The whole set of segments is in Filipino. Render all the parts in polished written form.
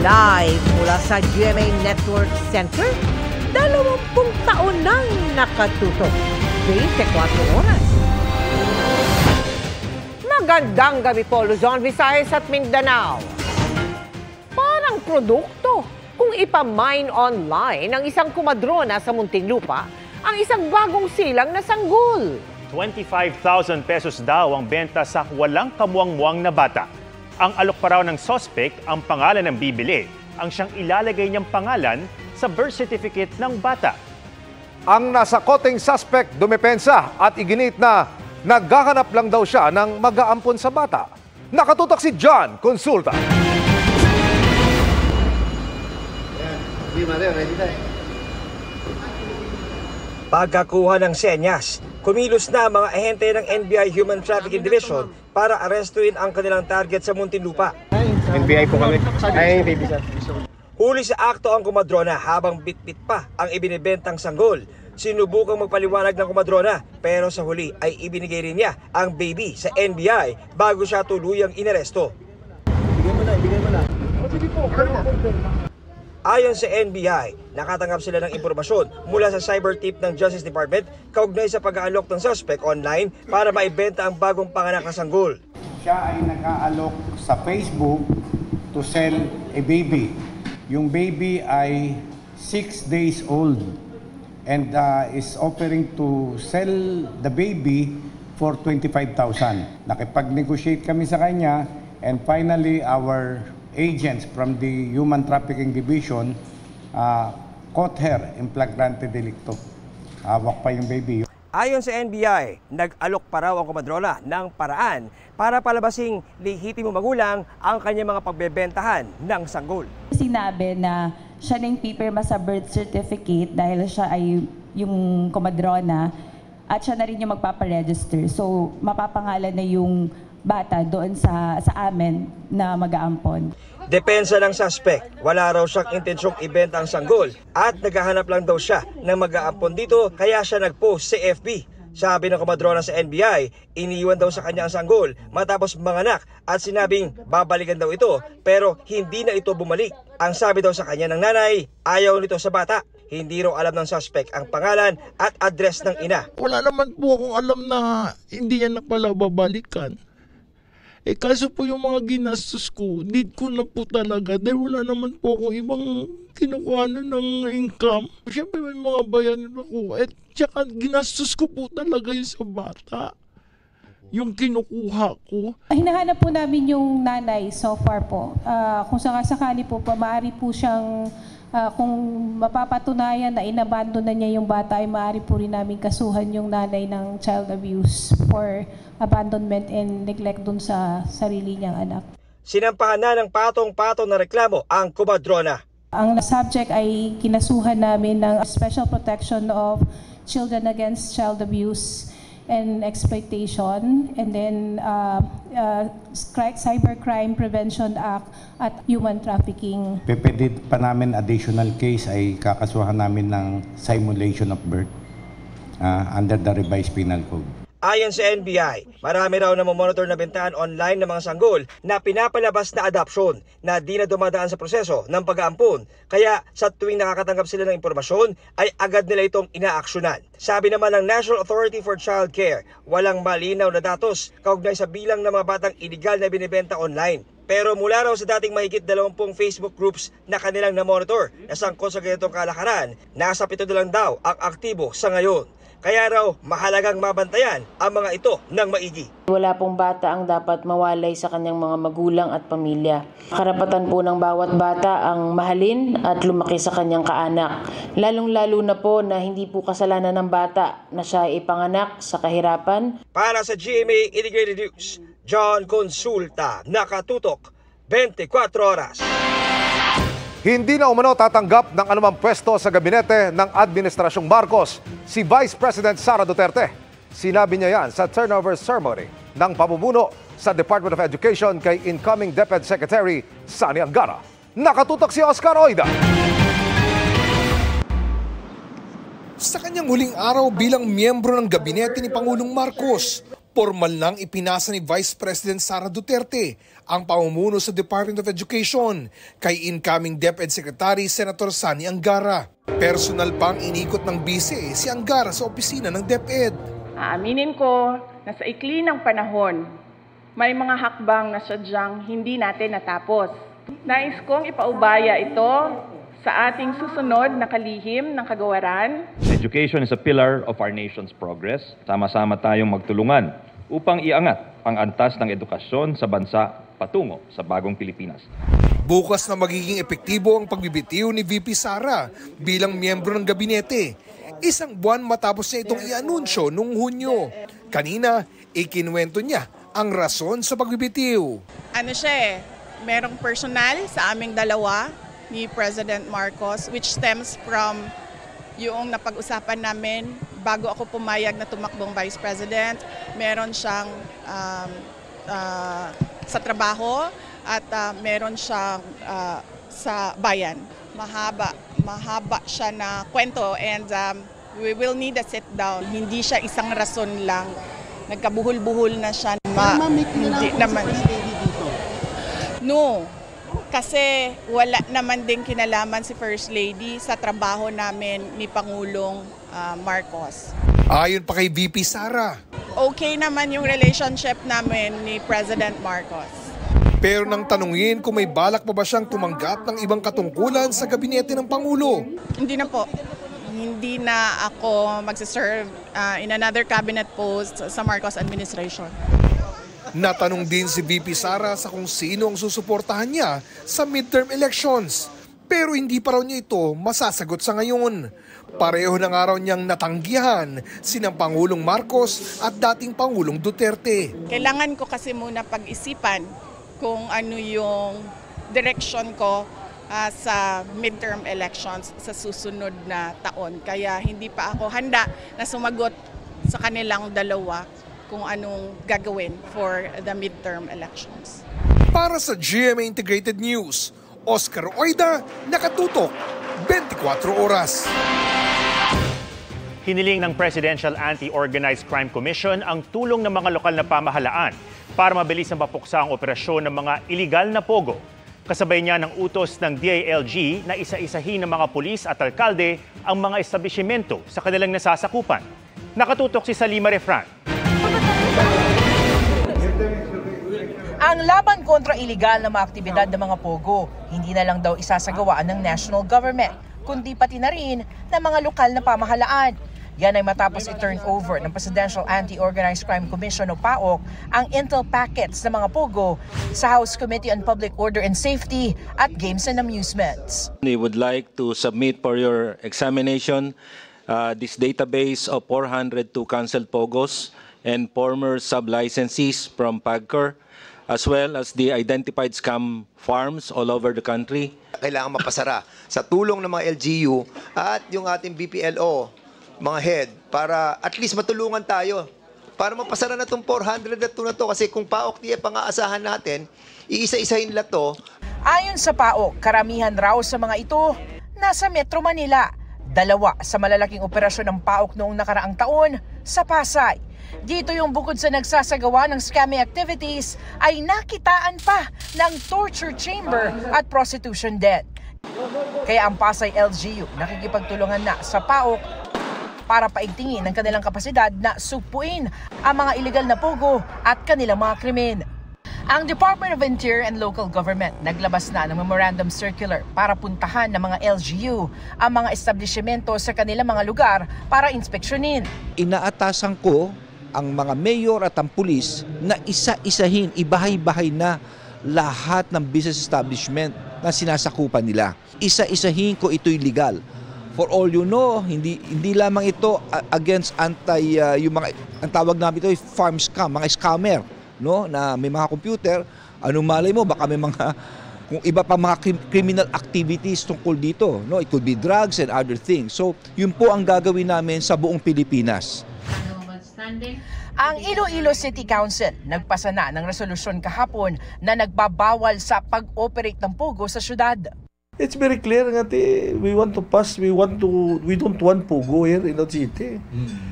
Live mula sa GMA Network Center, 20 taon nang nakatutok. 24 oras. Magandang gabi po, Luzon, Visayas at Mindanao. Parang produkto kung ipamine online ng isang kumadrona sa Muntinlupa ang isang bagong silang na sanggol. 25,000 pesos daw ang benta sa walang kamuang-muang na bata. Ang alok pa raw ng suspect ang pangalan ng bibili, ang siyang ilalagay niyang pangalan sa birth certificate ng bata. Ang nasa koteng suspect dumepensa at iginit na naghahanap lang daw siya ng mag-aampon sa bata. Nakatutok si John Consulta. Pagkakuha ng senyas, kumilos na ang mga ahente ng NBI Human Trafficking Division para arestuin ang kanilang target sa Muntinlupa. NBI po kami. Ay, baby sir. Huli sa akto ang kumadrona habang bitbit pa ang ibinibentang sanggol. Sinubukang magpaliwanag ng kumadrona pero sa huli ay ibinigay rin niya ang baby sa NBI bago siya tuluyang inaresto. Ibigay mo na. Sige po. Ayon sa NBI, nakatanggap sila ng impormasyon mula sa cyber tip ng Justice Department kaugnay sa pag-aalok ng suspect online para maibenta ang bagong panganak na sanggol. Siya ay nag-aalok sa Facebook to sell a baby. Yung baby ay 6 days old and is offering to sell the baby for 25,000. Nakipag-negotiate kami sa kanya and finally our agents from the Human Trafficking Division caught her in flagrante delicto. Hawak pa yung baby. Ayon sa NBI, nag-alok pa raw ang kumadrona ng paraan para palabasing lehitimo magulang ang kanyang mga pagbebentahan ng sanggol. Sinabi na siya na yung pipirma sa birth certificate dahil siya ay yung kumadrona at siya na rin yung magpaparegister. So mapapangalan na yung bata doon sa amin na mag-aampon. Depensa ng suspect, wala raw siyang intensyong ibenta ang sanggol at naghahanap lang daw siya ng mag-aampon dito kaya siya nag-post sa FB. Sabi ng kumadrona sa NBI, iniwan daw sa kanya ang sanggol matapos manganak at sinabing babalikan daw ito pero hindi na ito bumalik. Ang sabi daw sa kanya ng nanay, ayaw nito sa bata. Hindi raw alam ng suspect ang pangalan at address ng ina. Wala naman po akong alam na hindi yan na pala babalikan. Kaso po yung mga ginastos ko, need ko na po talaga dahil wala naman po akong ibang kinukuha ng income. Siyempre may mga bayanin ako at saka ginastos ko po talaga yung sa bata. Yung kinukuha ko. Hinahanap po namin yung nanay so far po. Kung sakasakali po, maaari po siyang, kung mapapatunayan na inabandon na niya yung bata, ay maaari po rin namin kasuhan yung nanay ng child abuse for abandonment and neglect dun sa sarili niyang anak. Sinampahan na ng patong-patong na reklamo ang kumadrona. Ang subject ay kinasuhan namin ng Special Protection of Children Against Child Abuse and Exploitation, and then Cybercrime Prevention Act at Human Trafficking. Pwede pa namin additional case ay kakasuhan namin ng simulation of birth under the revised penal code. Ayon sa NBI, marami raw na monitor na bentahan online ng mga sanggol na pinapalabas na adoption na di na dumadaan sa proseso ng pag-aampon. Kaya sa tuwing nakakatanggap sila ng impormasyon ay agad nila itong inaaksyonan. Sabi naman ng National Authority for Child Care, walang malinaw na datos kaugnay sa bilang ng mga batang iligal na binibenta online. Pero mula raw sa dating mahigit 20 Facebook groups na kanilang na-monitor na sangkot sa ganitong kalakaran, nasa 7 na lang daw ang aktibo sa ngayon. Kaya raw mahalagang mabantayan ang mga ito ng maigi. Wala pong bata ang dapat mawalay sa kanyang mga magulang at pamilya. Karapatan po ng bawat bata ang mahalin at lumaki sa kanyang kaanak. Lalong-lalo na po na hindi po kasalanan ng bata na siya ipanganak sa kahirapan. Para sa GMA Integrated News, John Consulta, nakatutok 24 oras. Hindi na umano tatanggap ng anumang pwesto sa gabinete ng Administrasyong Marcos si Vice President Sara Duterte. Sinabi niya yan sa turnover ceremony ng pamumuno sa Department of Education kay incoming DepEd Secretary Sani Angara. Nakatutok si Oscar Oida. Sa kanyang huling araw bilang miyembro ng gabinete ni Pangulong Marcos, Formal nang ipinasa ni Vice President Sara Duterte ang pamumuno sa Department of Education kay incoming DepEd Secretary Senator Sani Angara. Personal pang inikot ng bise si Angara sa opisina ng DepEd. Aaminin ko na sa ikli ng panahon, may mga hakbang na sadyang hindi natin natapos. Nais kong ipaubaya ito sa ating susunod na kalihim ng kagawaran. Education is a pillar of our nation's progress. Sama-sama tayong magtulungan upang iangat ang antas ng edukasyon sa bansa patungo sa bagong Pilipinas. Bukas na magiging epektibo ang pagbibitiw ni VP Sara bilang miyembro ng gabinete. Isang buwan matapos niya itong i-anunsyo noong Hunyo. Kanina, ikinwento niya ang rason sa pagbibitiw. Merong personal sa aming dalawa ni President Marcos which stems from yung napag-usapan namin bago ako pumayag na tumakbong Vice President. Meron siyang sa trabaho at meron siyang sa bayan. Mahaba siya na kwento and we will need a sit down. Hindi siya isang rason lang. Nagkabuhol-buhol na siya. Hindi naman. No, kasi wala naman din kinalaman si First Lady sa trabaho namin ni Pangulong Marcos. Ayon pa kay VP Sara, okay naman yung relationship namin ni President Marcos. Pero nang tanungin kung may balak pa ba siyang tumanggap ng ibang katungkulan sa gabinete ng Pangulo. Hindi na po. Hindi na ako magsiserve in another cabinet post sa Marcos administration. Natanong din si VP Sara sa kung sino ang susuportahan niya sa midterm elections. Pero hindi pa raw niya ito masasagot sa ngayon. Pareho na nga raw niyang natanggihan sinang Pangulong Marcos at dating Pangulong Duterte. Kailangan ko kasi muna pag-isipan kung ano yung direction ko sa midterm elections sa susunod na taon. Kaya hindi pa ako handa na sumagot sa kanilang dalawa kung anong gagawin for the midterm elections. Para sa GMA Integrated News, Oscar Oida, nakatutok, 24 oras. Hiniling ng Presidential Anti-Organized Crime Commission ang tulong ng mga lokal na pamahalaan para mabilis ang mapuksa ang operasyon ng mga iligal na pogo. Kasabay niya ng utos ng DILG na isa-isahin ng mga pulis at alkalde ang mga establishmento sa kanilang nasasakupan. Nakatutok si Salima Refran. Ang laban kontra iligal na mga aktibidad ng mga pogo, hindi na lang daw isasagawaan ng national government, kundi pati na rin ng mga lokal na pamahalaan. Yan ay matapos i-turn over ng Presidential Anti-Organized Crime Commission o PAOC ang intel packets ng mga pogo sa House Committee on Public Order and Safety at Games and Amusements. We would like to submit for your examination this database of 402 canceled pogos and former sub-licensees from PAGCOR, as well as the identified scam farms all over the country. Kailangan mapasara sa tulong ng mga LGU at yung ating BPLO, mga head, para at least matulungan tayo para mapasara na itong 402 na to. Kasi kung PAOK TF ang aasahan natin, iisa-isahin nila to. Ayon sa PAOK, karamihan raw sa mga ito nasa Metro Manila. 2 sa malalaking operasyon ng PAOK noong nakaraang taon sa Pasay. Dito yung bukod sa nagsasagawa ng scamming activities ay nakitaan pa ng torture chamber at prostitution den. Kaya ang Pasay LGU nakikipagtulungan na sa PAOK para paigtingin ang kanilang kapasidad na sugpuin ang mga iligal na pogo at kanilang mga krimen. Ang Department of Interior and Local Government naglabas na ng memorandum circular para puntahan ng mga LGU ang mga establishmento sa kanilang mga lugar para inspeksyonin. Inaatasan ko ang mga mayor at ang pulis na isa-isahin, ibahay-bahay na lahat ng business establishment na sinasakupan nila. Isa-isahin ko ito'y legal. For all you know, hindi lamang ito against yung mga, ang tawag namin ito ay farm scam, mga scammer, no, na may mga computer. Anong malay mo, baka may mga kung iba pa mga criminal activities tungkol dito, no? It could be drugs and other things. So, yun po ang gagawin namin sa buong Pilipinas. Ang Iloilo City Council nagpasa na ng resolusyon kahapon na nagbabawal sa pag-operate ng pogo sa syudad. It's very clear nga we want to pass, we don't want Pogo here in the city.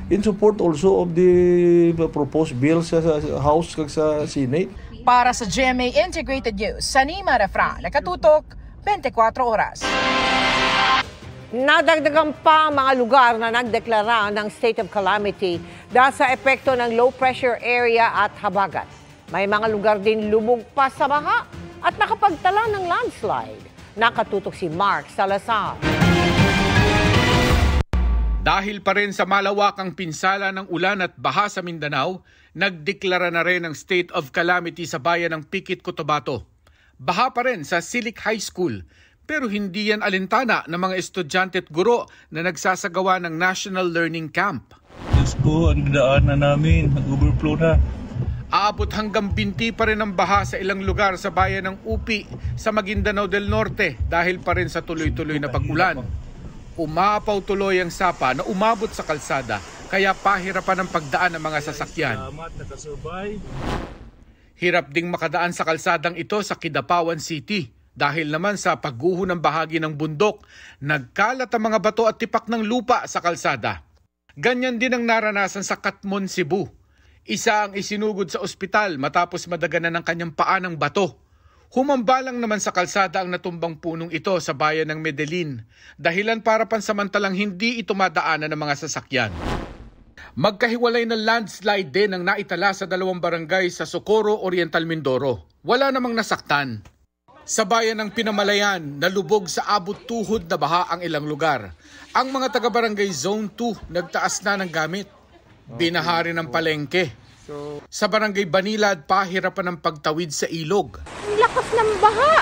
In support also of the proposed bill sa House kag sa Senate. Para sa GMA Integrated News, Sanima Refra, nakatutok 24 oras. Nadagdagan pa ang mga lugar na nagdeklara ng state of calamity dahil sa epekto ng low pressure area at habagat. May mga lugar din lubog pa sa baha at nakapagtala ng landslide. Nakatutok si Mark Salazar. Dahil pa rin sa malawakang pinsala ng ulan at baha sa Mindanao, nagdeklara na rin ang state of calamity sa bayan ng Pikit, Cotabato. Baha pa rin sa Silic High School, pero hindi yan alintana ng mga estudyante at guro na nagsasagawa ng National Learning Camp. Diyos ko, ang daanan namin, nag-overflow na. Aabot hanggang binti pa rin ang baha sa ilang lugar sa bayan ng Upi sa Maguindanao del Norte dahil pa rin sa tuloy-tuloy na pag-ulan. Umapaw tuloy ang sapa na umabot sa kalsada kaya pahirapan ang pagdaan ng mga sasakyan. Hirap ding makadaan sa kalsadang ito sa Kidapawan City dahil naman sa pagguho ng bahagi ng bundok, nagkalat ang mga bato at tipak ng lupa sa kalsada. Ganyan din ang naranasan sa Katmon, Cebu. Isa ang isinugod sa ospital matapos madaganan ng kanyang paa ng bato. Humambalang naman sa kalsada ang natumbang punong ito sa bayan ng Medellin, dahilan para pansamantalang hindi ito madaanan ng mga sasakyan. Magkahiwalay na landslide din ang naitala sa 2 barangay sa Socorro, Oriental Mindoro. Wala namang nasaktan. Sa bayan ng Pinamalayan, nalubog sa abot tuhod na baha ang ilang lugar. Ang mga taga-barangay Zone 2 nagtaas na ng gamit. Binahari ng palengke. Sa barangay Banilad, pahirapan ng pagtawid sa ilog. Ang lakas ng baha!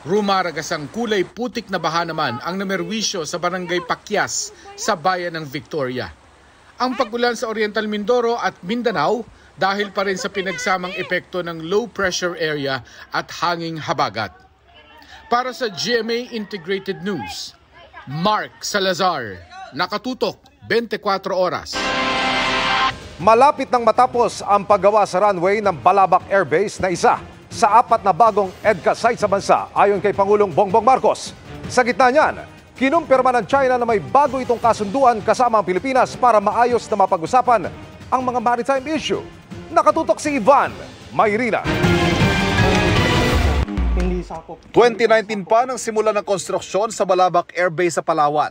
Rumaragas ang kulay putik na baha naman ang namerwisyo sa barangay Pakyas sa bayan ng Victoria. Ang pag-ulan sa Oriental Mindoro at Mindanao dahil pa rin sa pinagsamang epekto ng low pressure area at hanging habagat. Para sa GMA Integrated News, Mark Salazar, nakatutok 24 oras. Malapit nang matapos ang paggawa sa runway ng Balabac Air Base na isa sa 4 na bagong EDCA site sa bansa ayon kay Pangulong Bongbong Marcos. Sa gitna niyan, kinumpirma ng China na may bago itong kasunduan kasama ang Pilipinas para maayos na mapag-usapan ang mga maritime issue. Nakatutok si Ivan Mayrina. 2019 pa nang simula ng konstruksyon sa Balabac Air Base sa Palawan.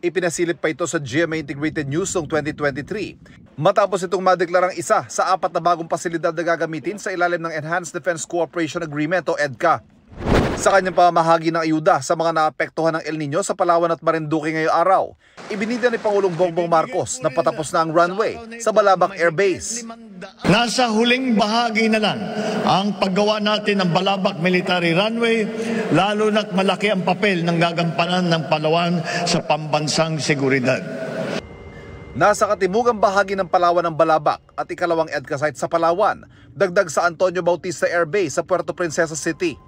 Ipinasilip pa ito sa GMA Integrated News noong 2023. Matapos itong madeklarang isa sa 4 na bagong pasilidad na gagamitin sa ilalim ng Enhanced Defense Cooperation Agreement o EDCA. Sa kanyang pamahagi ng ayuda sa mga naapektuhan ng El Nino sa Palawan at Marinduque ngayong araw, ibinida ni Pangulong Bongbong Marcos na patapos na ang runway sa Balabac Air Base. Nasa huling bahagi na lang ang paggawa natin ng Balabac Military Runway, lalo na't malaki ang papel ng gagampanan ng Palawan sa pambansang seguridad. Nasa katimugang bahagi ng Palawan ng Balabac at ikalawang EDCA site sa Palawan, dagdag sa Antonio Bautista Air Base sa Puerto Princesa City.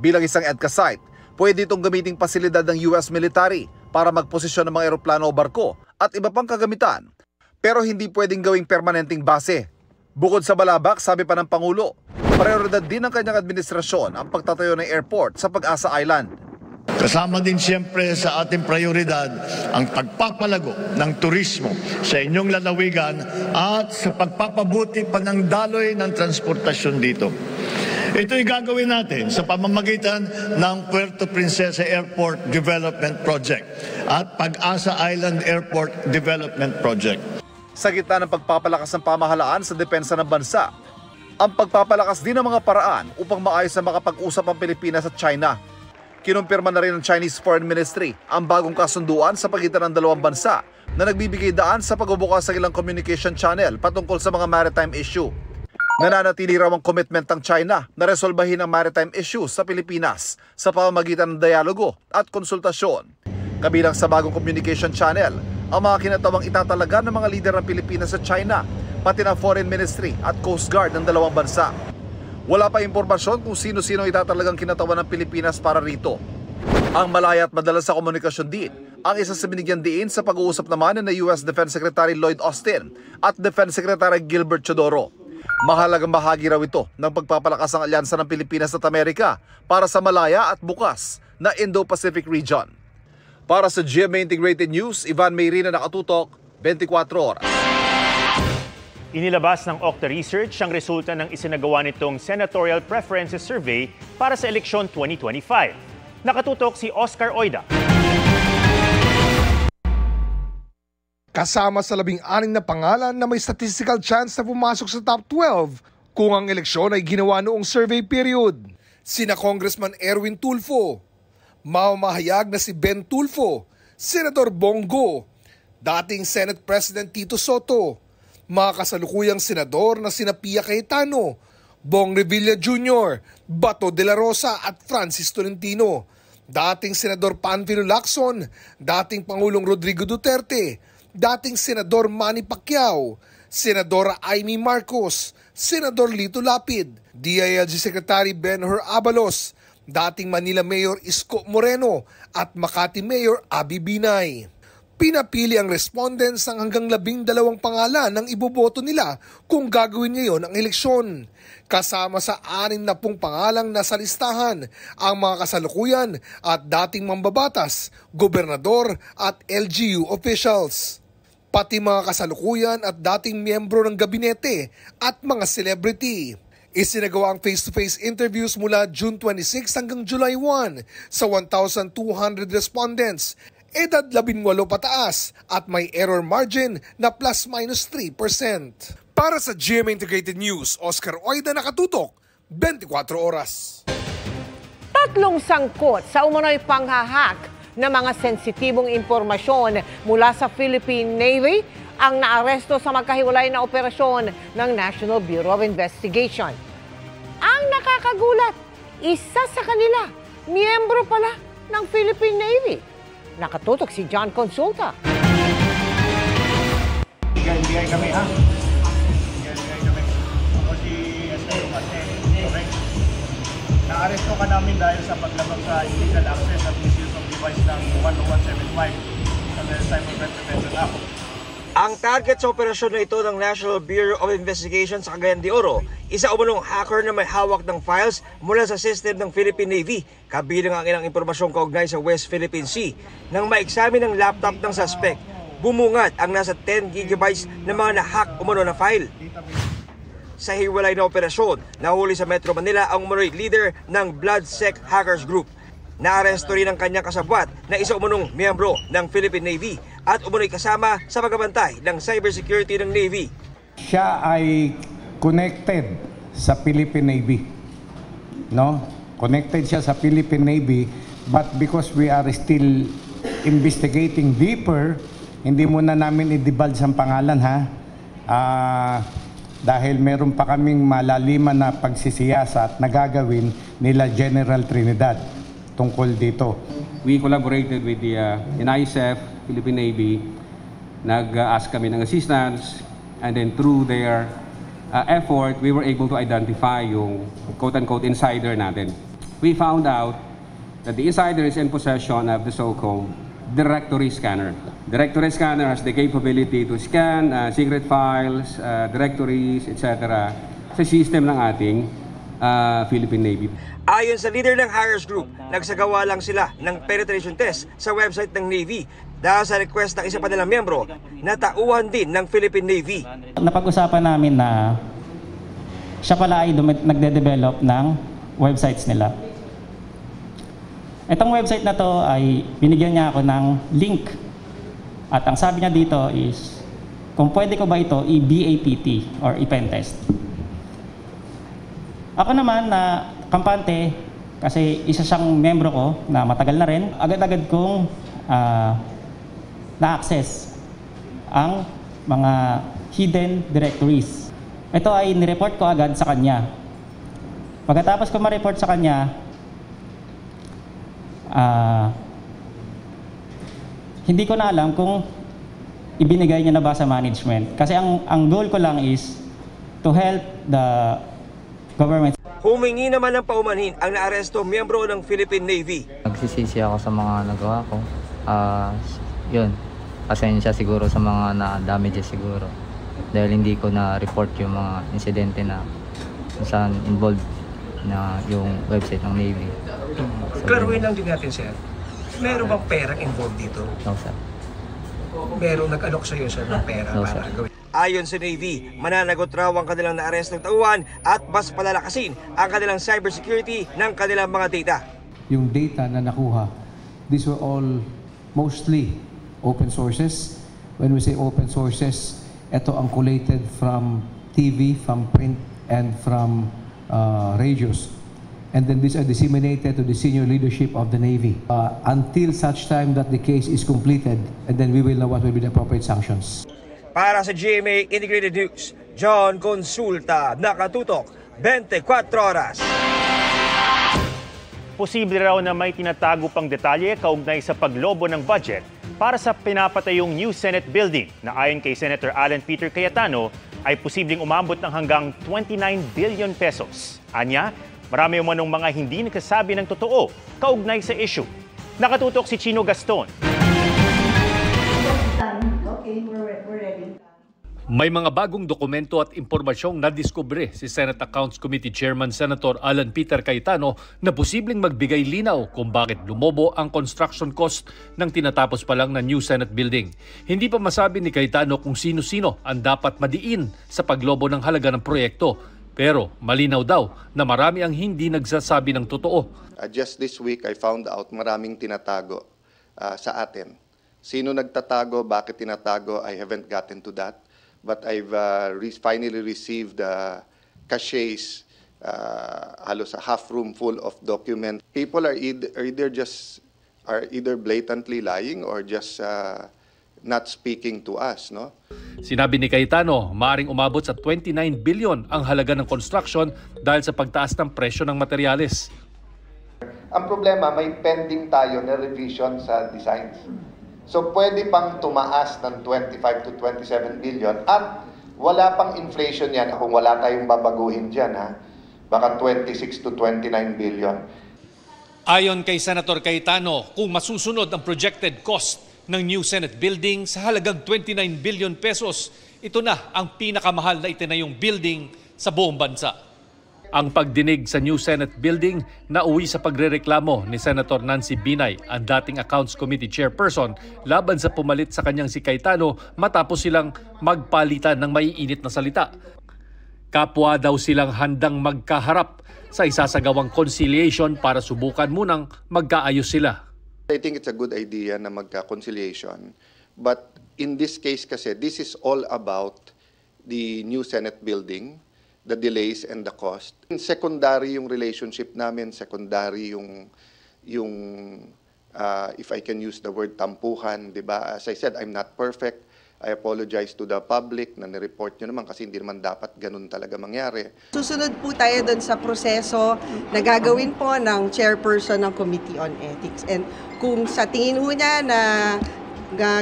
Bilang isang EDCA site, pwede itong gamiting pasilidad ng US military para magposisyon ng mga eroplano o barko at iba pang kagamitan. Pero hindi pwedeng gawing permanenteng base. Bukod sa Balabac, sabi pa ng Pangulo, prioridad din ng kanyang administrasyon ang pagtatayo ng airport sa Pag-asa Island. Kasama din siyempre sa ating prioridad ang pagpapalago ng turismo sa inyong lalawigan at sa pagpapabuti pa ng daloy ng transportasyon dito. Ito'y gagawin natin sa pamamagitan ng Puerto Princesa Airport Development Project at Pag-asa Island Airport Development Project. Sa gitna ng pagpapalakas ng pamahalaan sa depensa ng bansa, ang pagpapalakas din ng mga paraan upang maayos na makapag-usap ang Pilipinas at China. Kinumpirma na rin ng Chinese Foreign Ministry ang bagong kasunduan sa pagitan ng dalawang bansa na nagbibigay daan sa pagbubukas ng ilang communication channel patungkol sa mga maritime issue. Nananatili raw ang commitment ng China na resolbahin ang maritime issues sa Pilipinas sa pamamagitan ng dialogo at konsultasyon. Kabilang sa bagong communication channel, ang mga kinatawang itatalaga ng mga lider ng Pilipinas sa China, pati ng Foreign Ministry at Coast Guard ng dalawang bansa. Wala pa impormasyon kung sino-sino itatalagang kinatawan ng Pilipinas para rito. Ang malaya at madalas sa komunikasyon din ang isa sa binigyan diin sa pag-uusap naman ng US Defense Secretary Lloyd Austin at Defense Secretary Gilbert Chodoro. Mahalagang bahagi raw ito ng pagpapalakas ng alyansa ng Pilipinas at Amerika para sa malaya at bukas na Indo-Pacific region. Para sa GMA Integrated News, Ivan Mayrina, nakatutok, 24 oras. Inilabas ng Okta Research ang resulta ng isinagawa nitong Senatorial Preferences Survey para sa eleksyon 2025. Nakatutok si Oscar Oida. Kasama sa 16 na pangalan na may statistical chance na pumasok sa top 12 kung ang eleksyon ay ginawa noong survey period. Sina Congressman Erwin Tulfo, mamahayag na si Ben Tulfo, Senador Bongo, dating Senate President Tito Soto, mga kasalukuyang senador na sina Pia Cayetano, Bong Revilla Jr., Bato de la Rosa at Francis Tolentino, dating Senador Panfilo Lacson, dating Pangulong Rodrigo Duterte, dating Senador Manny Pacquiao, Senadora Amy Marcos, Senador Lito Lapid, DILG Secretary Ben-Hur Abalos, dating Manila Mayor Isko Moreno at Makati Mayor Abby Binay. Pinapili ang respondents ng hanggang 12 pangalan ng iboboto nila kung gagawin ngayon ang eleksyon. Kasama sa 60 pangalang nasa listahan ang mga kasalukuyan at dating mambabatas, gobernador at LGU officials. Pati mga kasalukuyan at dating miyembro ng gabinete at mga celebrity. Isinagawa ang face-to-face interviews mula June 26 hanggang July 1 sa 1,200 respondents, edad 18 pataas at may error margin na plus-minus 3%. Para sa GMA Integrated News, Oscar Oida, nakatutok, 24 oras. 3 sangkot sa umano'y panghahak na mga sensitibong impormasyon mula sa Philippine Navy ang naaresto sa magkahiwalay na operasyon ng National Bureau of Investigation. Ang nakakagulat, isa sa kanila, miyembro pala ng Philippine Navy. Nakatutok si John Consulta. Bigay kami ha. Bigay kami. Ako si Estero Martin. Okay. Naaresto ka namin dahil sa paglabag sa illegal access at misuse of device ng 10175 sa Cyber Prevention Act. Ang target sa operasyon na ito ng National Bureau of Investigation sa Cagayan de Oro, isa umunong hacker na may hawak ng files mula sa system ng Philippine Navy, kabilang ang ilang impormasyong kaugnay sa West Philippine Sea. Nang ma-examine ang laptop ng suspect, bumungad ang nasa 10 gigabytes na mga na-hack umano na file. Sa hiwalay na operasyon, nahuli sa Metro Manila ang umunoy leader ng BloodSec Hackers Group. Naaresto rin ang kanyang kasabwat na isa umunong miyembro ng Philippine Navy at umunoy kasama sa pagbabantay ng cybersecurity ng Navy. Siya ay connected sa Philippine Navy. No? Connected siya sa Philippine Navy, but because we are still investigating deeper, hindi muna namin i-divulge ang pangalan ha. Dahil meron pa kaming malaliman na pagsisiyasat na gagawin nila General Trinidad tungkol dito. We collaborated with the NISF, Philippine Navy. Nag-ask kami ng assistance, and then through their effort, we were able to identify yung quote-unquote insider natin. We found out that the insider is in possession of the so-called directory scanner. Directory scanner has the capability to scan secret files, directories, etc. sa system ng ating Philippine Navy. Ayon sa leader ng Hackers Group, nagsagawa lang sila ng penetration test sa website ng Navy dahil sa request ng isa pa nilang miyembro na tauhan din ng Philippine Navy. Napag-usapan namin na siya pala ay nagde-develop ng websites nila. Itong website na to ay binigyan niya ako ng link. At ang sabi niya dito is, kung pwede ko ba ito i-BAPT or i-pentest. Ako naman na kampante, kasi isa siyang membro ko na matagal na rin, agad-agad kong na-access ang mga hidden directories. Ito ay nireport ko agad sa kanya. Pagkatapos ko ma-report sa kanya, hindi ko na alam kung ibinigay niya na ba sa management. Kasi ang goal ko lang is to help the government. Humingi naman ng paumanhin ang naaresto miyembro ng Philippine Navy. Nagsisisi ako sa mga nagawa ko. Yun, pasensya siguro sa mga na-damages siguro. Dahil hindi ko na-report yung mga insidente na saan involved na yung website ng Navy. So, Klaruhin lang din natin, sir. Meron bang perang involved dito? no, sir. Merong nag-alok sa'yo, sir, ng pera No, para sir. gawin. Ayon sa Navy, mananagot raw ang kanilang naarestong tauhan at mas palalakasin ang kanilang cybersecurity ng kanilang mga data. Yung data na nakuha, these were all mostly open sources. When we say open sources, ito ang collated from TV, from print, and from radios. And then these are disseminated to the senior leadership of the Navy until such time that the case is completed, and then we will know what will be the appropriate sanctions. Para sa GMA Integrated News, John Consulta, nakatutok 24 oras. Posible raw na may tinatago pang detalye kaugnay sa paglobo ng budget para sa pinapatayong new Senate building na ayon kay Senator Alan Peter Cayetano ay posibleng umabot ng hanggang 29 billion pesos. Anya, marami umanong mga hindi nagsasabi ng totoo kaugnay sa issue. Nakatutok si Chino Gaston. May mga bagong dokumento at impormasyong nadiskubre si Senate Accounts Committee Chairman Senator Alan Peter Cayetano na posibleng magbigay linaw kung bakit lumobo ang construction cost ng tinatapos pa lang na new Senate building. Hindi pa masabi ni Cayetano kung sino-sino ang dapat madiin sa paglobo ng halaga ng proyekto. Pero malinaw daw na marami ang hindi nagsasabi ng totoo. Just this week I found out maraming tinatago sa atin. Sino nagtatago, bakit tinatago, I haven't gotten to that. But I've finally received caches, halos a half room full of documents. People are either blatantly lying or just not speaking to us, no? Sinabi ni Cayetano, maaaring umabot sa 29 billion ang halaga ng construction dahil sa pagtaas ng presyo ng materyales. Ang problema, may pending tayo na revision sa designs. So pwede pang tumaas ng 25 to 27 billion at wala pang inflation yan kung wala tayong babaguhin dyan. Baka 26 to 29 billion. Ayon kay Senator Cayetano, kung masusunod ang projected cost ng new Senate building sa halagang 29 billion pesos, ito na ang pinakamahal na itinayong building sa buong bansa. Ang pagdinig sa new Senate building nauwi sa pagrereklamo ni Senator Nancy Binay, ang dating Accounts Committee Chairperson, laban sa pumalit sa kanyang si Cayetano matapos silang magpalitan ng maiinit na salita. Kapwa daw silang handang magkaharap sa isasagawang conciliation para subukan munang magkaayos sila. I think it's a good idea na magka-conciliation. But in this case kasi, this is all about the new Senate building, the delays and the cost. Secondary yung relationship namin, secondary yung if I can use the word tampuhan, di ba? As I said, I'm not perfect. I apologize to the public na nireport nyo naman kasi hindi naman dapat ganun talaga mangyari. Susunod po tayo doon sa proseso na gagawin po ng chairperson ng Committee on Ethics. And kung sa tingin ho niya na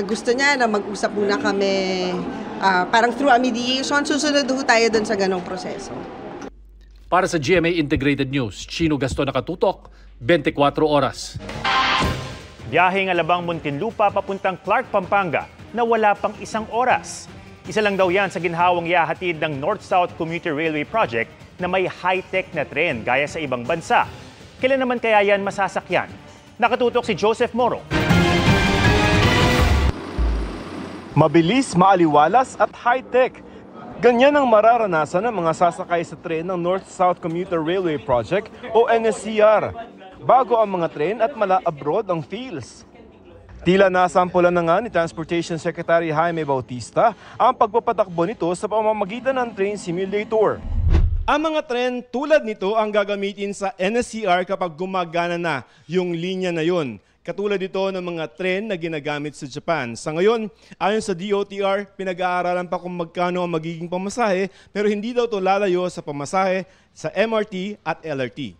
gusto niya na mag-usap muna kami parang through a mediation, susunod ho tayo doon sa ganong proseso. Para sa GMA Integrated News, Chino Gaston, nakatutok, 24 oras. Biyaheng Alabang Muntinlupa papuntang Clark, Pampanga na wala pang 1 oras. Isa lang daw yan sa ginhawang ihahatid ng North-South Commuter Railway Project na may high-tech na tren gaya sa ibang bansa. Kailan naman kaya yan masasakyan? Nakatutok si Joseph Moro. Mabilis, maaliwalas at high-tech. Ganyan ang mararanasan ng mga sasakay sa tren ng North-South Commuter Railway Project o NSCR bago ang mga tren at mala-abroad ang feels. Tila nasampulan na nga ni Transportation Secretary Jaime Bautista ang pagpapatakbo nito sa pamamagitan ng train simulator. Ang mga tren tulad nito ang gagamitin sa NSCR kapag gumagana na yung linya na yun. Katulad ito ng mga tren na ginagamit sa Japan. Sa ngayon, ayon sa DOTR, pinag-aaralan pa kung magkano ang magiging pamasahe pero hindi daw ito lalayo sa pamasahe sa MRT at LRT.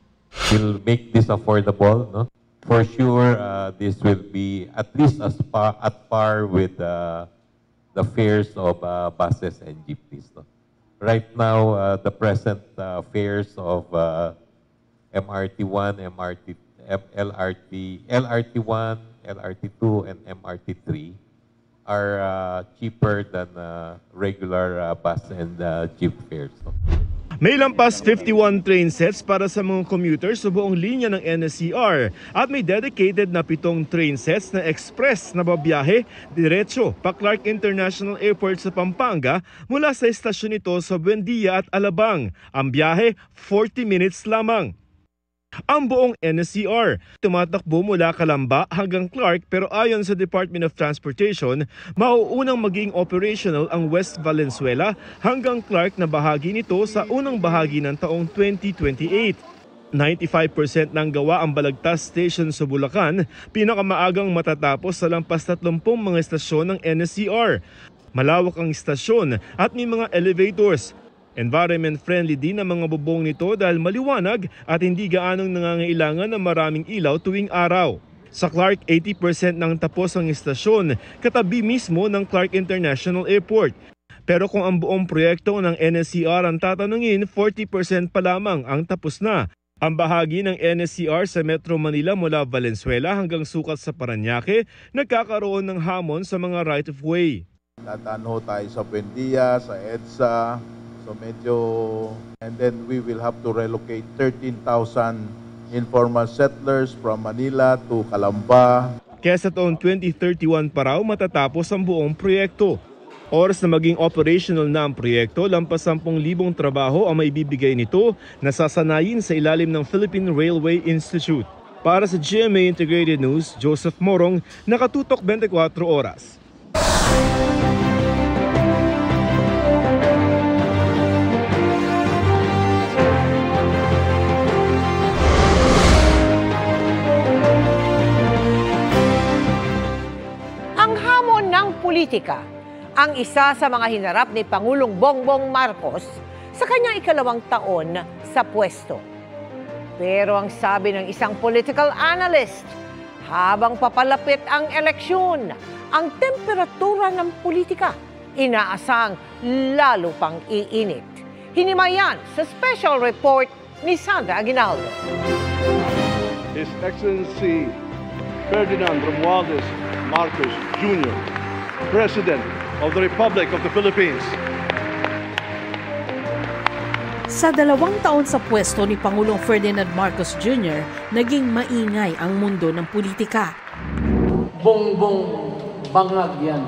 We'll make this affordable, no? For sure, this will be at least at par with the fares of buses and jeepneys. No? Right now, the present fares of MRT1, LRT1, LRT2, and MRT3 are cheaper than regular bus and jeep fares. No? May lampas 51 train sets para sa mga commuters sa buong linya ng NSCR at may dedicated na 7 train sets na express na babiyahe diretso pa Clark International Airport sa Pampanga mula sa istasyon nito sa Buendia at Alabang. Ang biyahe, 40 minutes lamang. Ang buong NSCR tumatakbo mula Calamba hanggang Clark pero ayon sa Department of Transportation, mauunang maging operational ang West Valenzuela hanggang Clark na bahagi nito sa unang bahagi ng taong 2028. 95% ng gawa ang Balagtas Station sa Bulacan, pinakamaagang matatapos sa lampas 30 mga estasyon ng NSCR. Malawak ang istasyon at may mga elevators. Environment-friendly din ang mga bubong nito dahil maliwanag at hindi gaanong nangangailangan ng maraming ilaw tuwing araw. Sa Clark, 80% ng tapos ang istasyon, katabi mismo ng Clark International Airport. Pero kung ang buong proyekto ng NSCR ang tatanungin, 40% pa lamang ang tapos na. Ang bahagi ng NSCR sa Metro Manila mula Valenzuela hanggang sukat sa Parañaque, nagkakaroon ng hamon sa mga right-of-way. Tatanho tayo sa Buendia, sa EDSA, so medyo, and then we will have to relocate 13,000 informal settlers from Manila to Calamba. Kaya sa taon 2031 pa raw matatapos ang buong proyekto. Oras na maging operational na ang proyekto, lampas 10,000 trabaho ang maibibigay nito na sasanayin sa ilalim ng Philippine Railway Institute. Para sa GMA Integrated News, Joseph Morong, nakatutok 24 oras. Politika, ang isa sa mga hinarap ni Pangulong Bongbong Marcos sa kanyang ikalawang taon sa pwesto. Pero ang sabi ng isang political analyst, habang papalapit ang eleksyon, ang temperatura ng politika inaasang lalo pang iinit. Hinimayan sa special report ni Sandra Aguinaldo. His Excellency Ferdinand Romualdez Marcos Jr., President of the Republic of the Philippines. Sa 2 taon sa pwesto ni Pangulong Ferdinand Marcos Jr., naging maingay ang mundo ng politika. Bongbong bangag yan.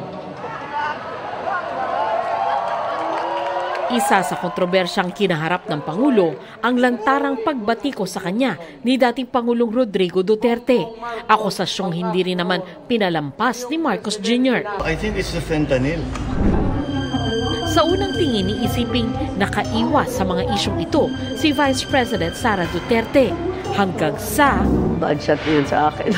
Isa sa kontrobersyang kinaharap ng Pangulo ang lantarang pagbatiko sa kanya ni dating Pangulong Rodrigo Duterte. Akusasyong hindi rin naman pinalampas ni Marcos Jr. I think it's the fentanyl. Sa unang tingin ni isiping nakaiwas sa mga isyong ito si Vice President Sara Duterte hanggang sa Bad-shot yan sa akin.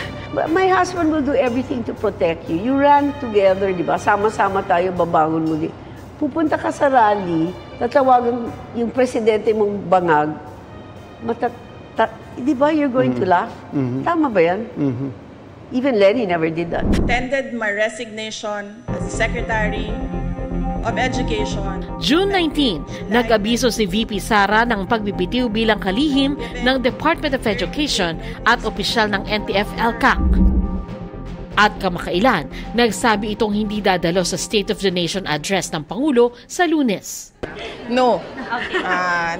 My husband will do everything to protect you. You ran together, di ba? Sama-sama tayo, babangon mo din. Pupunta ka sa rally, tatawagan yung presidente mong bangag, di ba you're going to laugh? Tama ba yan? Even Lenny never did that. Tendered my resignation as Secretary of Education. June 19, nag-abiso si VP Sara ng pagbibitiw bilang kalihim ng Department of Education at opisyal ng NTF-ELCAC. At kamakailan, nagsabi itong hindi dadalo sa State of the Nation address ng Pangulo sa Lunes. No.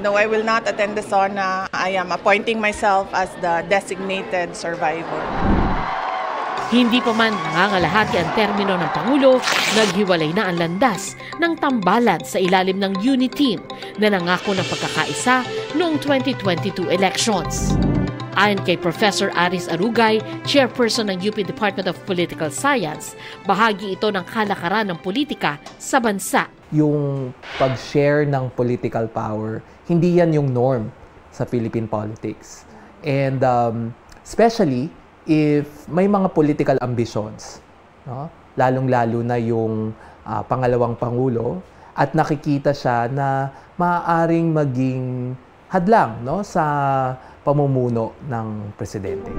No, I will not attend the SONA. I am appointing myself as the designated survivor. Hindi pa man nangangalahati ang termino ng Pangulo, naghiwalay na ang landas ng tambalan sa ilalim ng unity team na nangako ng pagkakaisa noong 2022 elections. Ayon kay Professor Aris Arugay, chairperson ng UP Department of Political Science, bahagi ito ng kalakaran ng politika sa bansa. Yung pag-share ng political power, hindi yan yung norm sa Philippine politics. And especially if may mga political ambitions, no? Lalong-lalo na yung pangalawang Pangulo, at nakikita siya na maaaring maging hadlang, no, sa pamumuno ng presidente.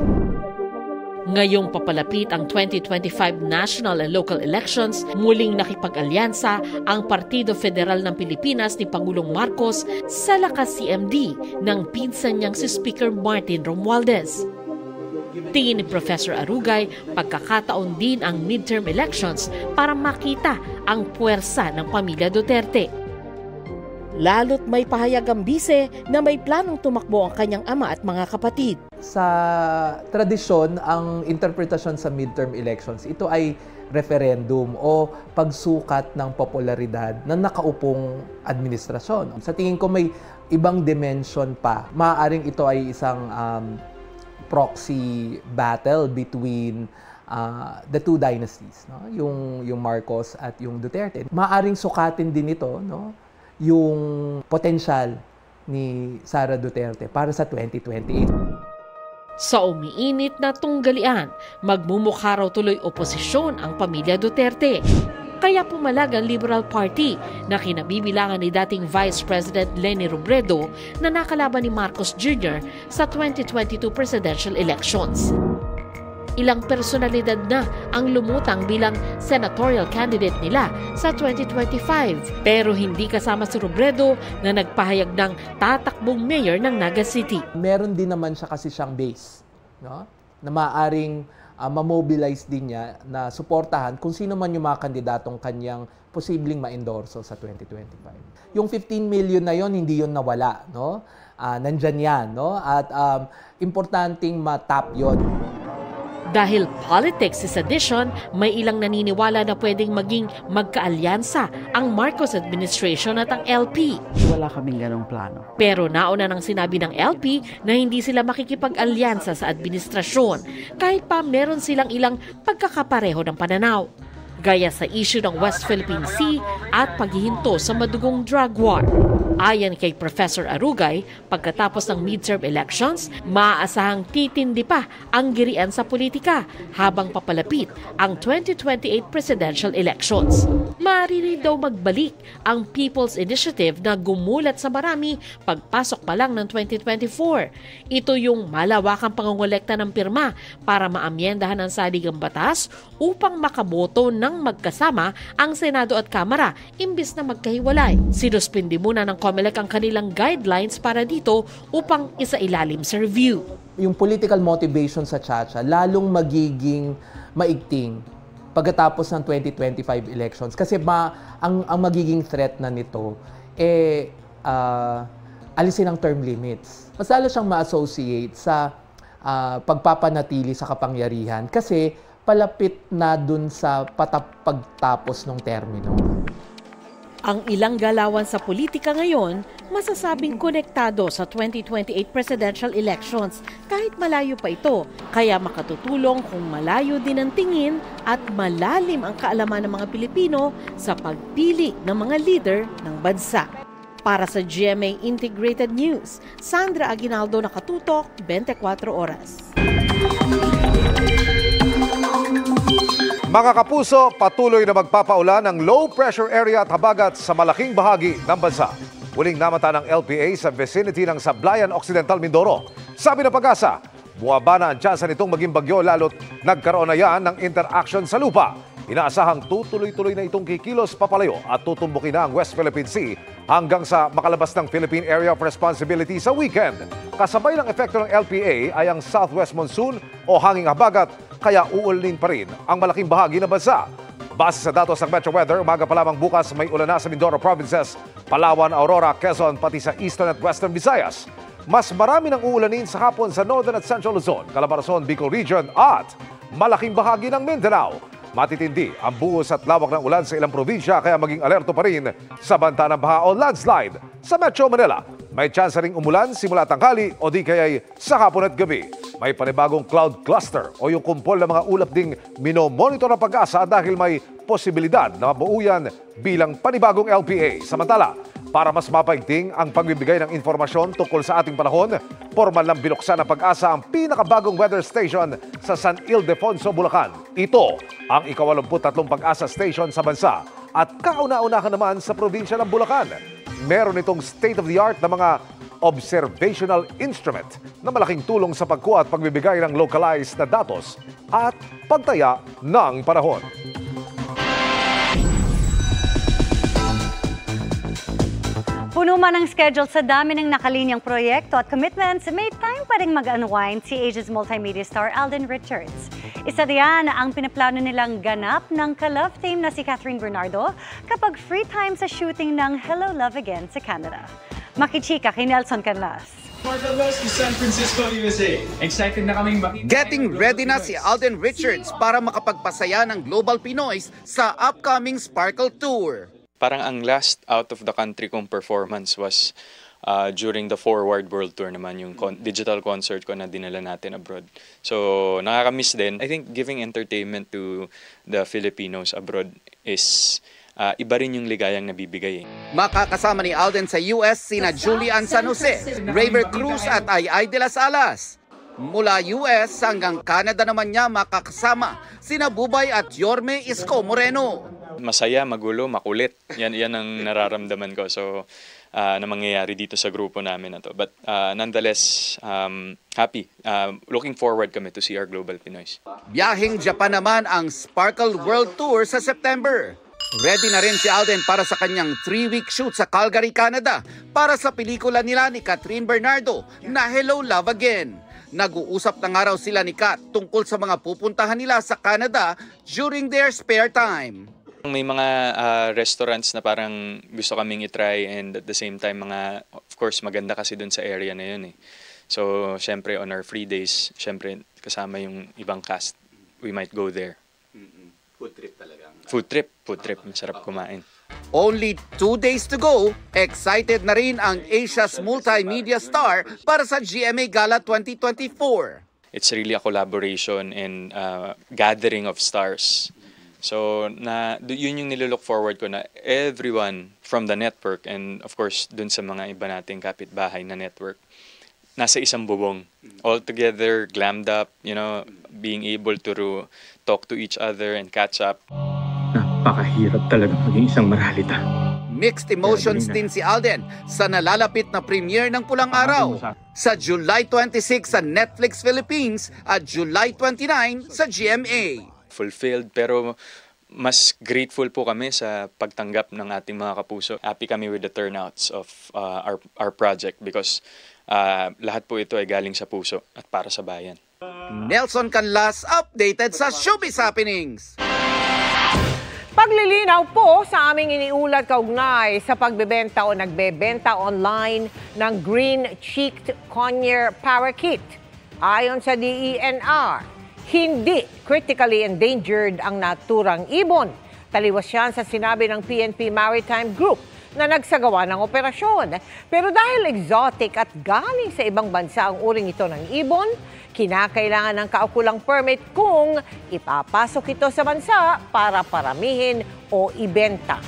Ngayong papalapit ang 2025 national and local elections, muling nakipag-alyansa ang Partido Federal ng Pilipinas ni Pangulong Marcos sa lakas CMD ng pinsan niyang si Speaker Martin Romualdez. Tingin ni Professor Arugay, pagkakataon din ang midterm elections para makita ang puwersa ng pamilya Duterte. Lalo't may pahayag ang bise na may planong tumakbo ang kanyang ama at mga kapatid. Sa tradisyon, ang interpretasyon sa midterm elections, ito ay referendum o pagsukat ng popularidad ng nakaupong administrasyon. Sa tingin ko may ibang dimension pa. Maaaring ito ay isang proxy battle between the two dynasties, no? Yung Marcos at yung Duterte. Maaaring sukatin din ito, no? Yung potensyal ni Sara Duterte para sa 2028. Sa umiinit na tunggalian, magmumukha raw tuloy oposisyon ang pamilya Duterte. Kaya pumalag ang Liberal Party na kinabibilangan ni dating Vice President Leni Robredo na nakalaban ni Marcos Jr. sa 2022 presidential elections. Ilang personalidad na ang lumutang bilang senatorial candidate nila sa 2025. Pero hindi kasama si Robredo na nagpahayag ng tatakbong mayor ng Naga City. Meron din naman siya kasi siyang base, no? Na maaaring ma-mobilize din niya na suportahan kung sino man yung mga kandidatong kanyang posibleng ma-endorso sa 2025. Yung 15 million na yon hindi yon nawala, no? Nandyan yan, no? At importanteng matap yon. Dahil politics is addition, may ilang naniniwala na pwedeng maging magkaalyansa ang Marcos administration at ang LP. Wala kaming ganong plano. Pero nauna nang sinabi ng LP na hindi sila makikipag-alyansa sa administrasyon kahit pa meron silang ilang pagkakapareho ng pananaw. Gaya sa issue ng West Philippine Sea at paghihinto sa madugong drug war. Ayon kay Professor Arugay, pagkatapos ng midterm elections, maaasahang titindi pa ang girian sa politika habang papalapit ang 2028 presidential elections. Maaari rin daw magbalik ang People's Initiative na gumulat sa marami pagpasok pa lang ng 2024. Ito yung malawakang pangongolekta ng pirma para maamyendahan ang saligang batas upang makaboto ng magkasama ang Senado at Kamara imbis na magkahiwalay. Sinuspindi muna ng COMELEC ang kanilang guidelines para dito upang isailalim sa review. Yung political motivation sa Chacha lalong magiging maigting pagkatapos ng 2025 elections kasi ang magiging threat na nito alisin ang term limits. Mas lalo siyang ma-associate sa pagpapanatili sa kapangyarihan kasi palapit na dun sa pagtapos ng termino. Ang ilang galawan sa politika ngayon, masasabing konektado sa 2028 presidential elections kahit malayo pa ito. Kaya makatutulong kung malayo din ang tingin at malalim ang kaalaman ng mga Pilipino sa pagpili ng mga leader ng bansa. Para sa GMA Integrated News, Sandra Aguinaldo, nakatutok, 24 oras. Mga kapuso, patuloy na magpapaulan ng low pressure area at habagat sa malaking bahagi ng bansa. Huling namata ng LPA sa vicinity ng Sablayan Occidental, Mindoro. Sabi ng Pag-asa, buwaba na ang tsansa nitong maging bagyo lalo't nagkaroon na yan ng interaction sa lupa. Inaasahang tutuloy-tuloy na itong kikilos papalayo at tutumbukin na ang West Philippine Sea hanggang sa makalabas ng Philippine Area of Responsibility sa weekend. Kasabay ng epekto ng LPA ay ang southwest monsoon o hanging habagat, kaya uulanin pa rin ang malaking bahagi ng bansa. Base sa datos ng Metro Weather, umaga pa lamang bukas may ulan na sa Mindoro Provinces, Palawan, Aurora, Quezon, pati sa Eastern at Western Visayas. Mas marami ng uulanin sa hapon sa Northern at Central Luzon, Calabarzon, Bicol Region at malaking bahagi ng Mindanao. Matitindi ang buhos at lawak ng ulan sa ilang probinsya kaya maging alerto pa rin sa banta ng baha o landslide. Sa Metro Manila, may tsansa ring umulan simula tanghali o di kaya'y sa hapon at gabi. May panibagong cloud cluster o yung kumpol ng mga ulap ding minomonitor ng Pag-asa dahil may posibilidad na mabuuyan bilang panibagong LPA. Samantala, para mas mapaigting ang pagbibigay ng informasyon tungkol sa ating panahon, formal lang binuksan ng Pag-asa ang pinakabagong weather station sa San Ildefonso, Bulacan. Ito ang ika-83 Pag-asa station sa bansa at kauna-unahan naman sa probinsya ng Bulacan. Meron itong state-of-the-art na mga observational instrument na malaking tulong sa pagkuha at pagbibigay ng localized na datos at pagtaya ng panahon. Puno man ang schedule sa dami ng nakalinyang proyekto at commitments, may time pa rin mag-unwind si Asia's multimedia star Alden Richards. Isa riyan ang pinaplano nilang ganap ng ka-love team na si Catherine Bernardo kapag free time sa shooting ng Hello Love Again sa Canada. Makichika kay Nelson Canlas. San Francisco, USA. Excited na kaming makita. Getting ready na si Alden Richards para makapagpasaya ng Global Pinoys sa upcoming Sparkle Tour. Parang ang last out of the country kong performance was during the Forward World Tour naman, yung digital concert ko na dinala natin abroad. So nakakamiss din. I think giving entertainment to the Filipinos abroad is iba rin yung ligayang nabibigay. Makakasama ni Alden sa US sina Julian San Jose, Raver Cruz at Ay de las Alas. Mula US hanggang Canada naman niya makakasama sina Bubay at Yorme Isko Moreno. Masaya, magulo, makulit. Yan ang nararamdaman ko. So, na mangyayari dito sa grupo namin na to. But nonetheless, happy. Looking forward kami to see our Global Pinoys. Biyaheng Japan naman ang Sparkle World Tour sa September. Ready na rin si Alden para sa kanyang 3-week shoot sa Calgary, Canada para sa pelikula nila ni Catherine Bernardo na Hello Love Again. Nag-uusap na nga raw sila ni Kat tungkol sa mga pupuntahan nila sa Canada during their spare time. May mga restaurants na parang gusto kaming itry and at the same time of course maganda kasi dun sa area na yun eh. So syempre on our free days, syempre kasama yung ibang cast, we might go there. Food trip talaga. Food trip, masarap kumain. Only 2 days to go, excited na rin ang Asia's multimedia star para sa GMA Gala 2024. It's really a collaboration and gathering of stars. So yun yung nililook forward ko na everyone from the network and of course dun sa mga iba nating kapitbahay na network nasa isang bubong, all together, glammed up, being able to talk to each other and catch up. Napakahirap talaga maging isang marhalita. Mixed emotions din si Alden sa nalalapit na premiere ng Pulang Araw sa July 26 sa Netflix Philippines at July 29 sa GMA. Fulfilled pero mas grateful po kami sa pagtanggap ng ating mga kapuso. Happy kami with the turnouts of our project because lahat po ito ay galing sa puso at para sa bayan. Nelson Canlas, updated sa Showbiz Happenings. Paglilinaw po sa aming iniulat kaugnay sa pagbebenta o nagbebenta online ng green-cheeked conure parakeet. Ayon sa DENR, hindi critically endangered ang naturang ibon. Taliwas yan sa sinabi ng PNP Maritime Group na nagsagawa ng operasyon. Pero dahil exotic at galing sa ibang bansa ang uring ito ng ibon, kinakailangan ng kaukulang permit kung ipapasok ito sa bansa para paramihin o ibenta.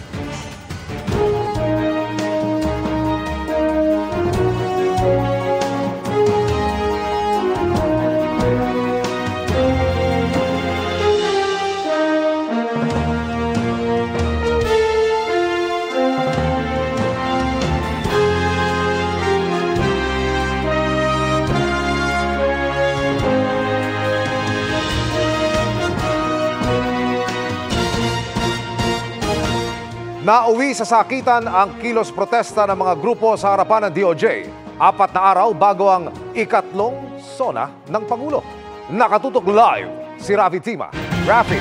Nauwi sa sakitan ang kilos protesta ng mga grupo sa harapan ng DOJ. 4 na araw bago ang ikatlong SONA ng Pangulo. Nakatutok live si Rafi Tima. Rafi.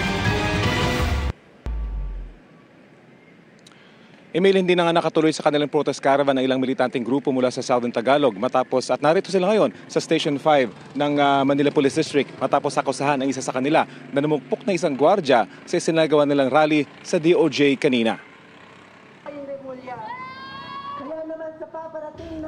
Emil, hindi na nga nakatuloy sa kanilang protest caravan ng ilang militanteng grupo mula sa Southern Tagalog matapos at narito sila ngayon sa Station 5 ng Manila Police District matapos akusahan ang isa sa kanila na namugpok na isang gwardya sa sinagawa nilang rally sa DOJ kanina.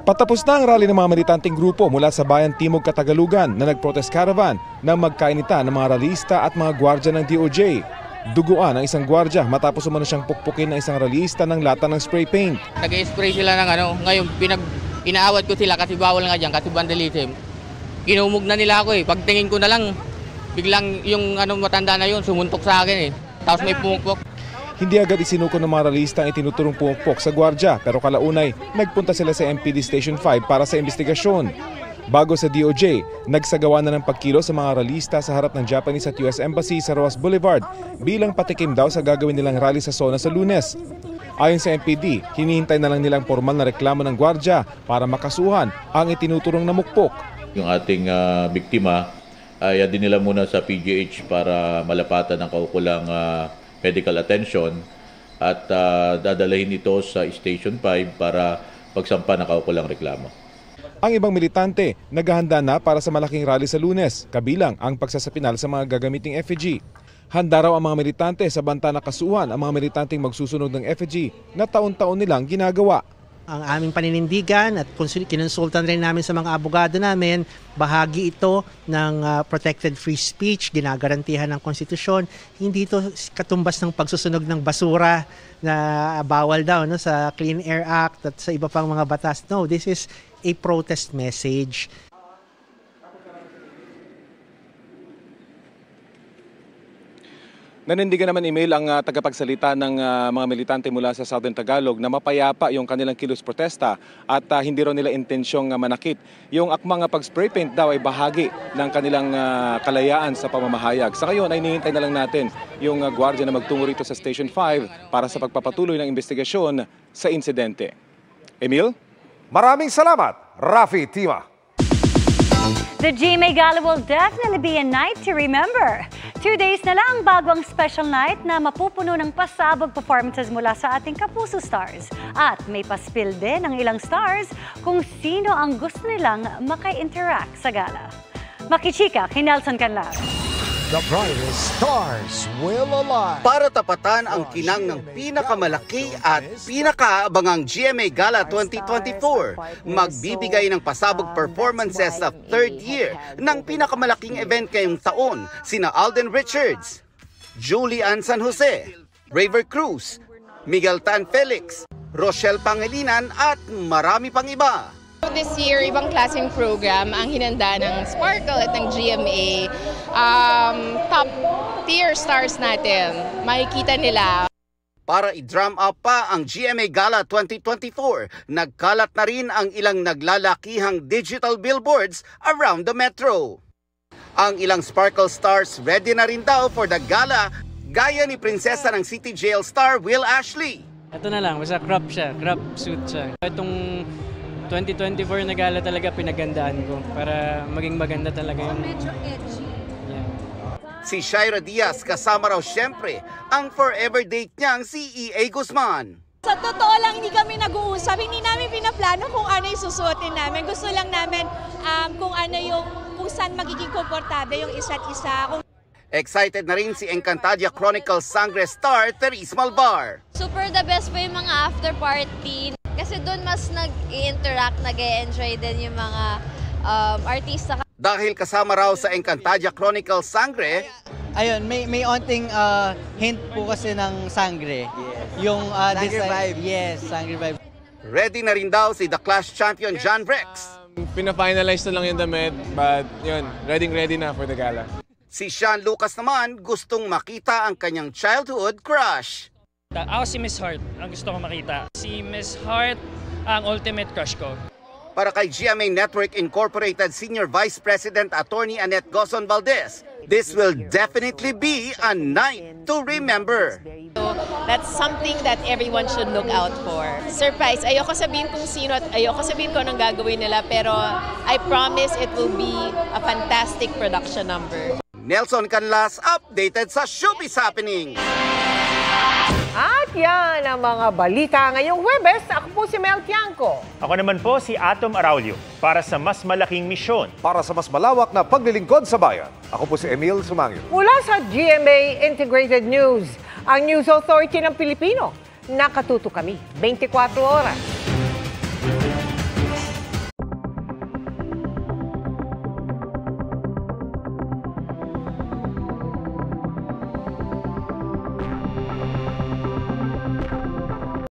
Patapos na ang rally ng mga militanteng grupo mula sa Bayan Timog Katagalugan na nag-protest caravan nang magkainita ng mga ralista at mga gwardya ng DOJ. Duguan ang isang gwardya matapos umano siyang pukpukin ng isang ralista ng lata ng spray paint. Nag-spray sila ng ngayon inaawat ko sila kasi bawal nga dyan kasi vandalism. Kinumog na nila ako pagtingin ko na lang biglang yung matanda na yun sumuntok sa akin tapos may pumukpok. Hindi agad isinuko ng mga ralista ang itinuturong pumukpok sa gwardya pero kalaunay nagpunta sila sa MPD Station 5 para sa investigasyon. Bago sa DOJ, nagsagawa na ng pagkilo sa mga ralista sa harap ng Japanese at US Embassy sa Roas Boulevard bilang patikim daw sa gagawin nilang rally sa SONA sa Lunes. Ayon sa MPD, hinihintay na lang nilang formal na reklamo ng gwardya para makasuhan ang itinuturong na mukpok. Yung ating biktima ay dinila muna sa PGH para malapatan ng kaukulang medical attention at dadalhin ito sa Station 5 para pagsampa ng kaukulang reklamo. Ang ibang militante naghahanda na para sa malaking rally sa Lunes, kabilang ang pagsasapinal sa mga gagamiting effigy. Handa raw ang mga militante sa banta na kasuhan ang mga militanteng magsusunog ng effigy na taon-taon nilang ginagawa. Ang aming paninindigan at kinonsultan rin namin sa mga abogado namin, bahagi ito ng protected free speech, ginagarantihan ng konstitusyon. Hindi ito katumbas ng pagsusunog ng basura na bawal daw sa Clean Air Act at sa iba pang mga batas. No, this is a protest message. Nanindigan naman email ang tagapagsalita ng mga militante mula sa Southern Tagalog na mapayapa yung kanilang kilos protesta at hindi raw nila intensyong manakit. Yung akmang pag-spray paint daw ay bahagi ng kanilang kalayaan sa pamamahayag. Sa ngayon ay hinihintay na lang natin yung gwardiya na magtungo rito sa Station 5 para sa pagpapatuloy ng investigasyon sa insidente. Emil? Maraming salamat, Rafi Tima. The GMA Gala will definitely be a night to remember. 2 days na lang bago ang special night na mapupuno ng pasabog performances mula sa ating Kapuso Stars. At may paspil din ng ilang stars kung sino ang gusto nilang maka-interact sa gala. Makichika kay Nelson Canlas. The brightest stars will align. Para tapatan ang kinang ng pinakamalaki at pinakaabangang GMA Gala 2024, magbibigay ng pasabog performances sa third year ng pinakamalaking event ngayong taon sina Alden Richards, Julie Ann San Jose, Raver Cruz, Miguel Tan Felix, Rochelle Pangilinan at marami pang iba. This year, ibang klaseng program ang hinanda ng Sparkle at ng GMA. Top tier stars natin, makikita nila. Para i-drum up pa ang GMA Gala 2024, nagkalat na rin ang ilang naglalakihang digital billboards around the metro. Ang ilang Sparkle stars ready na rin daw for the gala, gaya ni prinsesa ng City Jail star Will Ashley. Ito na lang, basta crop siya, crop suit siya. Itong 2024 na gala talaga pinagandaan ko para maging maganda talaga yung... Medyo edgy. Yeah. Si Shaira Diaz kasama raw siyempre ang forever date niyang si E.A. Guzman. Sa totoo lang, hindi kami nag-uusap. Hindi namin pinaplano kung ano yung susuotin namin. Gusto lang namin kung saan magiging komportable yung isa't isa. Excited na rin si Encantadia Chronicles Sangre star Therese Malvar. Super the best po yung mga after party. Kasi doon mas nag-i-interact, nag-e-enjoy din yung mga artista. Dahil kasama raw sa Encantadia Chronicles Sangre, ayun, may onting hint po kasi ng Sangre. Yes. Yung Sangre vibe. Yes, Sangre vibe. Ready na rin daw si The Clash champion John Rex. Pina-finalize na lang yung damit, but yun, ready na for the gala. Si Sean Lucas naman gustong makita ang kanyang childhood crush. Ako si Miss Heart, ang gusto ko makita. Si Miss Heart ang ultimate crush ko. Para kay GMA Network Incorporated Senior Vice President Attorney Annette Gozon Valdez, this will definitely be a night to remember. So that's something that everyone should look out for. Surprise, ayoko sabihin kung sino at ayoko sabihin kung anong gagawin nila, pero I promise it will be a fantastic production number. Nelson Canlas, updated sa Showbiz Happening. At yan ang mga balita ngayong Huwebes. Ako po si Mel Tiangco. Ako naman po si Atom Araulio para sa mas malaking misyon. Para sa mas malawak na paglilingkod sa bayan. Ako po si Emil Sumangil. Mula sa GMA Integrated News, ang News Authority ng Pilipino. Nakatuto kami 24 oras.